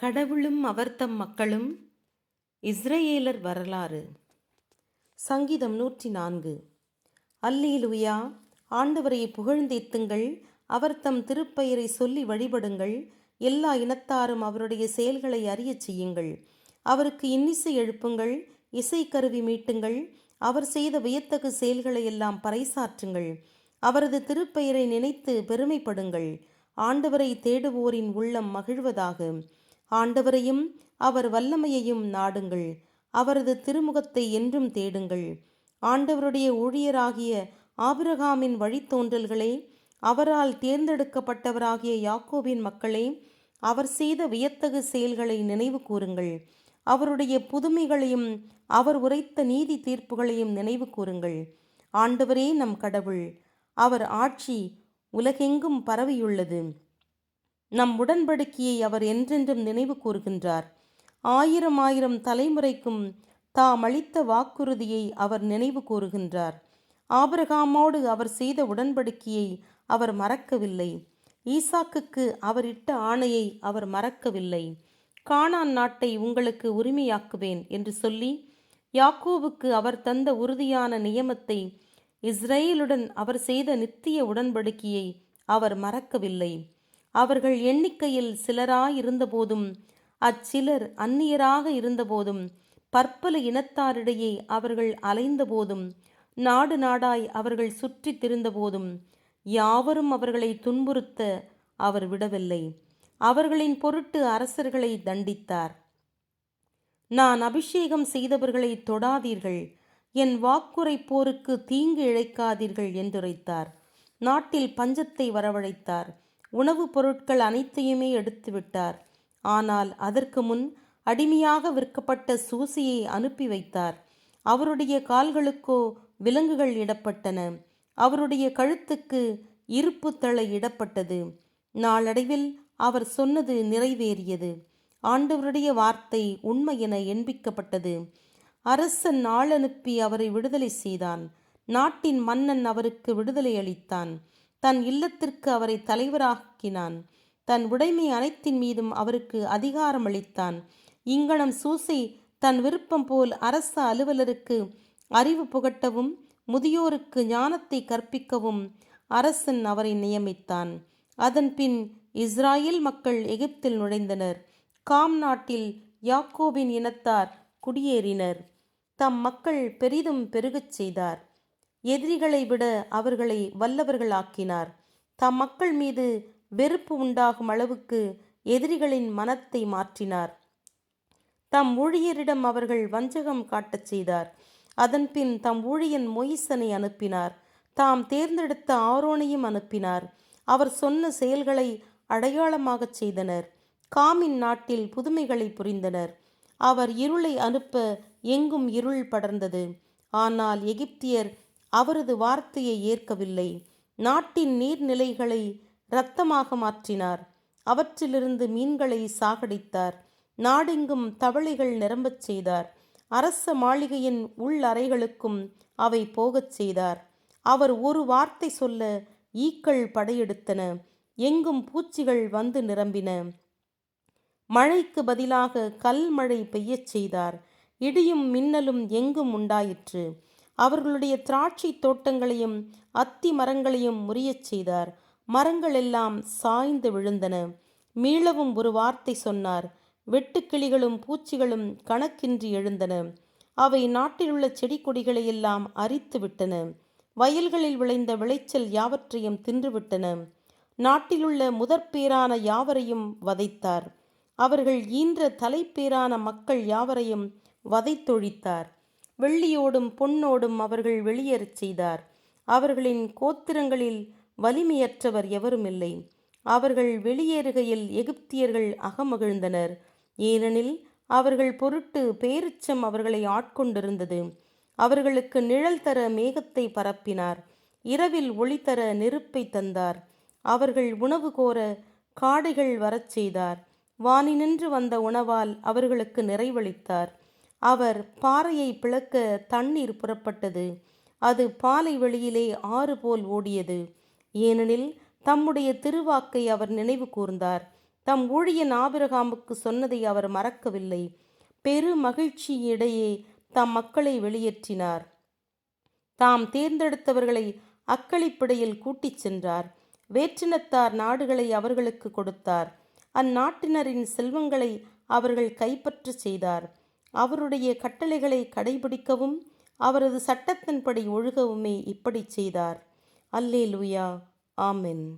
கடவுளும் அவர்தம் மக்களும். இஸ்ரயேலர் வரலாறு. சங்கீதம் 104. அல்லேலூயா. ஆண்டவரை புகழ்ந்தேத்துங்கள், அவர்தம் திருப்பெயரை சொல்லி வழிபடுங்கள். எல்லா இனத்தாரும் அவருடைய செயல்களை அறியச் செய்யுங்கள். அவருக்கு இன்னிசை எழுப்புங்கள், இசைக்கருவி மீட்டுங்கள். அவர் செய்த வியத்தகு செயல்களை எல்லாம் பறைசாற்றுங்கள். அவரது திருப்பெயரை நினைத்து பெருமைப்படுங்கள். ஆண்டவரை தேடுவோரின் உள்ளம் மகிழ்வதாக. ஆண்டவரையும் அவர் வல்லமையையும் நாடுங்கள். அவரது திருமுகத்தை என்றும் தேடுங்கள். ஆண்டவருடைய ஊழியராகிய ஆபிரகாமின் வழித்தோன்றல்களே, அவரால் தேர்ந்தெடுக்கப்பட்டவராகிய யாக்கோபின் மக்களே, அவர் செய்த வியத்தகு செயல்களை நினைவு கூறுங்கள். அவருடைய புதுமைகளையும் அவர் உரைத்த நீதி தீர்ப்புகளையும் நினைவு கூறுங்கள். ஆண்டவரே நம் கடவுள், அவர் ஆட்சி உலகெங்கும் பரவியுள்ளது. நம் உடன்படிக்கையை அவர் என்றென்றும் நினைவு கூறுகின்றார். 1000 தலைமுறைக்கும் தாம் அளித்த வாக்குறுதியை அவர் நினைவு கூறுகின்றார். ஆபிரகாமோடு அவர் செய்த உடன்படிக்கையை அவர் மறக்கவில்லை. ஈசாக்குக்கு அவர் இட்ட ஆணையை அவர் மறக்கவில்லை. கானான் நாட்டை உங்களுக்கு உரிமையாக்குவேன் என்று சொல்லி யாக்கோபுக்கு அவர் தந்த உறுதியான நியமத்தை, இஸ்ரேலுடன் அவர் செய்த நித்திய உடன்படிக்கையை அவர் மறக்கவில்லை. அவர்கள் எண்ணிக்கையில் சிலராயிருந்தபோதும், அச்சிலர் அந்நியராக இருந்தபோதும், பற்பல இனத்தாரிடையே அவர்கள் அலைந்தபோதும், நாடு நாடாய் அவர்கள் சுற்றி திரிந்தபோதும், யாவரும் அவர்களை துன்புறுத்த அவர் விடவில்லை. அவர்களின் பொருட்டு அரசர்களை தண்டித்தார். நான் அபிஷேகம் செய்தவர்களை தொடாதீர்கள், என் வாக்குரைப்போருக்கு தீங்கு இழைக்காதீர்கள் என்றுரைத்தார். நாட்டில் பஞ்சத்தை வரவழைத்தார். உணவுப் பொருட்கள் அனைத்தையுமே எடுத்துவிட்டார். ஆனால் அதற்கு முன் அடிமையாக விற்கப்பட்ட சூசியை அனுப்பி வைத்தார். அவருடைய கால்களுக்கோ விலங்குகள் இடப்பட்டன, அவருடைய கழுத்துக்கு இருப்பு தளை இடப்பட்டது. நாளடைவில் அவர் சொன்னது நிறைவேறியது. ஆண்டவருடைய வார்த்தை உண்மை என எண்பிக்கப்பட்டது. அரசன் ஆள் அனுப்பி அவரை விடுதலை செய்தான். நாட்டின் மன்னன் அவருக்கு விடுதலை அளித்தான். தன் இல்லத்திற்கு அவரை தலைவராக்கினான். தன் உடைமை அனைத்தின் மீதும் அவருக்கு அதிகாரம் அளித்தான். இங்கனம் சூசை தன் விருப்பம் போல் அரச அலுவலருக்கு அறிவு புகட்டவும் முதியோருக்கு ஞானத்தை கற்பிக்கவும் அரசன் அவரை நியமித்தான். அதன்பின் இஸ்ராயேல் மக்கள் எகிப்தில் நுழைந்தனர். காம் நாட்டில் யாக்கோபின் இனத்தார் குடியேறினர். தம் மக்கள் பெரிதும் பெருகச் செய்தார். எதிரிகளை விட அவர்களை வல்லவர்களாக்கினார். தம் மக்கள் மீது வெறுப்பு உண்டாகும் அளவுக்கு எதிரிகளின் மனத்தை மாற்றினார். தம் ஊழியரிடம் அவர்கள் வஞ்சகம் காட்டச் செய்தார். அதன்பின் தம் ஊழியன் மொய்சனை அனுப்பினார். தாம் தேர்ந்தெடுத்த ஆரோனையும் அனுப்பினார். அவர் சொன்ன செயல்களை அடையாளமாகச் செய்தனர். காமின் நாட்டில் புதுமைகளை புரிந்தனர். அவர் இருளை அனுப்ப எங்கும் இருள் படர்ந்தது. ஆனால் எகிப்தியர் அவரது வார்த்தையை ஏற்கவில்லை. நாட்டின் நீர்நிலைகளை இரத்தமாக மாற்றினார். அவற்றிலிருந்து மீன்களை சாகடித்தார். நாடெங்கும் தவளைகள் நிரம்பச் செய்தார். அரச மாளிகையின் உள் அறைகளுக்கும் அவை போகச் செய்தார். அவர் ஒரு வார்த்தை சொல்ல ஈக்கள் படையெடுத்தன. எங்கும் பூச்சிகள் வந்து நிரம்பின. மழைக்கு பதிலாக கல் மழை பெய்யச் செய்தார். இடியும் மின்னலும் எங்கும் உண்டாயிற்று. அவர்களுடைய திராட்சை தோட்டங்களையும் அத்தி மரங்களையும் முறியச் செய்தார். மரங்கள் எல்லாம் சாய்ந்து விழுந்தன. மீளவும் ஒரு வார்த்தை சொன்னார். வெட்டுக்கிளிகளும் பூச்சிகளும் கணக்கின்றி எழுந்தன. அவை நாட்டிலுள்ள செடி கொடிகளையெல்லாம் அரித்து விட்டன. வயல்களில் விளைந்த விளைச்சல் யாவற்றையும் தின்றுவிட்டன. நாட்டிலுள்ள முதற்பேரான யாவரையும் வதைத்தார். அவர்கள் ஈன்ற தலைப்பேரான மக்கள் யாவரையும் வதைத்தொழித்தார். வெள்ளியோடும் பொன்னோடும் அவர்கள் வெளியேறச் செய்தார். அவர்களின் கோத்திரங்களில் வலிமையற்றவர் எவருமில்லை. அவர்கள் வெளியேறுகையில் எகிப்தியர்கள் அகமகிழ்ந்தனர். ஏனெனில் அவர்கள் பொருட்டு பேரிச்சம் அவர்களை ஆட்கொண்டிருந்தது. அவர்களுக்கு நிழல் தர மேகத்தை பரப்பினார். இரவில் ஒளி தர நெருப்பை தந்தார். அவர்கள் உணவு கோர காடைகள் வரச் செய்தார். வானினின்று வந்த உணவால் அவர்களுக்கு நிறைவளித்தார். அவர் பாறையை பிளக்க தண்ணீர் புறப்பட்டது. அது பாலை வெளியிலே ஆறு போல் ஓடியது. ஏனெனில் தம்முடைய திருவாக்கை அவர் நினைவு கூர்ந்தார். தம் ஊழியன் ஆபிரகாமுக்கு சொன்னதை அவர் மறக்கவில்லை. பெரு மகிழ்ச்சியிடையே தம் மக்களை வெளியேற்றினார். தாம் தேர்ந்தெடுத்தவர்களை அக்களிப்படையில் கூட்டிச் சென்றார். வேற்றினத்தார் நாடுகளை அவர்களுக்கு கொடுத்தார். அந்நாட்டினரின் செல்வங்களை அவர்கள் கைப்பற்றச் செய்தார். அவருடைய கட்டளைகளை கடைபிடிக்கவும் அவரது சட்டத்தின்படி ஒழுகவுமே இப்படி செய்தார். அல்லேலூயா. ஆமென்.